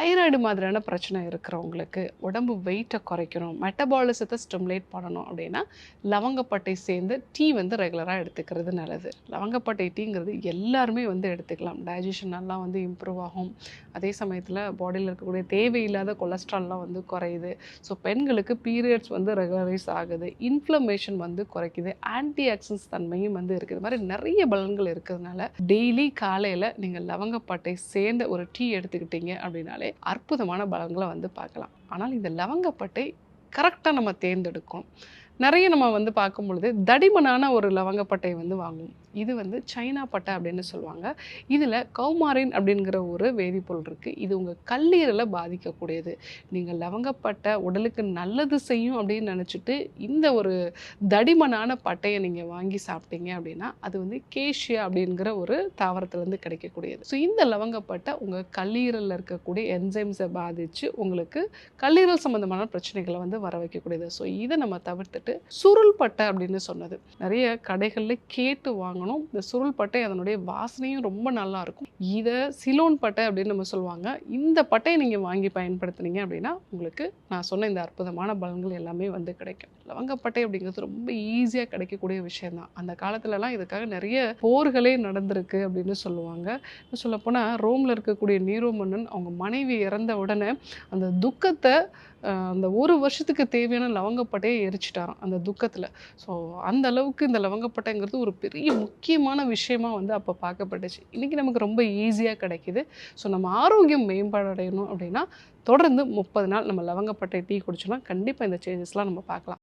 Thyroid மாதிரியான பிரச்சனை இருக்கிறவங்களுக்கு உடம்பு வெயிட்டை குறைக்கணும், மெட்டபாலிசத்தை ஸ்டிமுலேட் பண்ணணும் அப்படின்னா லவங்கப்பட்டை சேர்ந்து டீ வந்து ரெகுலராக எடுத்துக்கிறது நல்லது. லவங்கப்பட்டை டீங்கிறது எல்லாருமே வந்து எடுத்துக்கலாம். டைஜஷன் நல்லா வந்து இம்ப்ரூவ் ஆகும். அதே சமயத்தில் பாடியில் இருக்கக்கூடிய தேவையில்லாத கொலஸ்ட்ரால்லாம் வந்து குறையுது. ஸோ பெண்களுக்கு பீரியட்ஸ் வந்து ரெகுலரைஸ் ஆகுது, இன்ஃப்ளமேஷன் வந்து குறைக்குது, ஆன்டி ஆக்சிடன்ஸ் தன்மையும் வந்து இருக்குது. இது மாதிரி நிறைய பலன்கள் இருக்கிறதுனால டெய்லி காலையில் நீங்கள் லவங்கப்பட்டை சேர்ந்த ஒரு டீ எடுத்துக்கிட்டீங்க அப்படின்னாலே அற்புதமான பலன்களை வந்து பார்க்கலாம். ஆனால் இந்த லவங்கப்பட்டை கரெக்டாக நம்ம தேர்ந்தெடுக்கணும். நிறைய நம்ம வந்து பார்க்கும் பொழுது தடிமனான ஒரு லவங்கப்பட்டை வந்து வாங்குவோம். இது வந்து சைனா பட்டை அப்படின்னு சொல்லுவாங்க. இதில் கௌமாரின் அப்படிங்கிற ஒரு வேதிப்பொருள் இருக்குது. இது உங்கள் கல்லீரலை பாதிக்கக்கூடியது. நீங்கள் லவங்கப்பட்டை உடலுக்கு நல்லது செய்யும் அப்படின்னு நினச்சிட்டு இந்த ஒரு தடிமனான பட்டையை நீங்கள் வாங்கி சாப்பிட்டீங்க அப்படின்னா அது வந்து கேஷியா அப்படிங்கிற ஒரு தாவரத்துலேருந்து கிடைக்கக்கூடியது. ஸோ இந்த லவங்கப்பட்டை உங்கள் கல்லீரலில் இருக்கக்கூடிய என்சைம்ஸை பாதித்து உங்களுக்கு கல்லீரல் சம்மந்தமான பிரச்சனைகளை வந்து வர வைக்கக்கூடியது. ஸோ இதை நம்ம தவிர்த்துட்டு சுருள் பட்டை அப்படின்னு சொன்னது நிறைய கடைகளில் கேட்டு வாங்கணும். இந்த சுருள் பட்டை அதனுடைய வாசனையும் ரொம்ப நல்லா இருக்கும். இதை சிலோன் பட்டை அப்படின்னு நம்ம சொல்லுவாங்க. இந்த பட்டையை நீங்கள் வாங்கி பயன்படுத்துனீங்க அப்படின்னா உங்களுக்கு நான் சொன்ன இந்த அற்புதமான பலன்கள் எல்லாமே வந்து கிடைக்கும். லவங்கப்பட்டை அப்படிங்கிறது ரொம்ப ஈஸியாக கிடைக்கக்கூடிய விஷயம்தான். அந்த காலத்துலலாம் இதுக்காக நிறைய போர்களே நடந்திருக்கு அப்படின்னு சொல்லுவாங்க. சொல்லப்போனால் ரோமில் இருக்கக்கூடிய நீரோ மன்னன் அவங்க மனைவி இறந்த உடனே அந்த துக்கத்தை அந்த ஒரு வருஷத்துக்கு தேவையான லவங்கப்பட்டையை எரிச்சிட்டாராம் அந்த துக்கத்தில். ஸோ அந்த அளவுக்கு இந்த லவங்கப்பட்டைங்கிறது ஒரு பெரிய முக்கியமான விஷயமா வந்து அப்போ பார்க்கப்பட்டுச்சு. இன்றைக்கி நமக்கு ரொம்ப ஈஸியாக கிடைக்கிது. ஸோ நம்ம ஆரோக்கியம் மேம்பாடடையணும் அப்படின்னா தொடர்ந்து 30 நாள் நம்ம லவங்கப்பட்டை டீ குடிச்சோம்னா கண்டிப்பாக இந்த சேஞ்சஸ்லாம் நம்ம பார்க்கலாம்.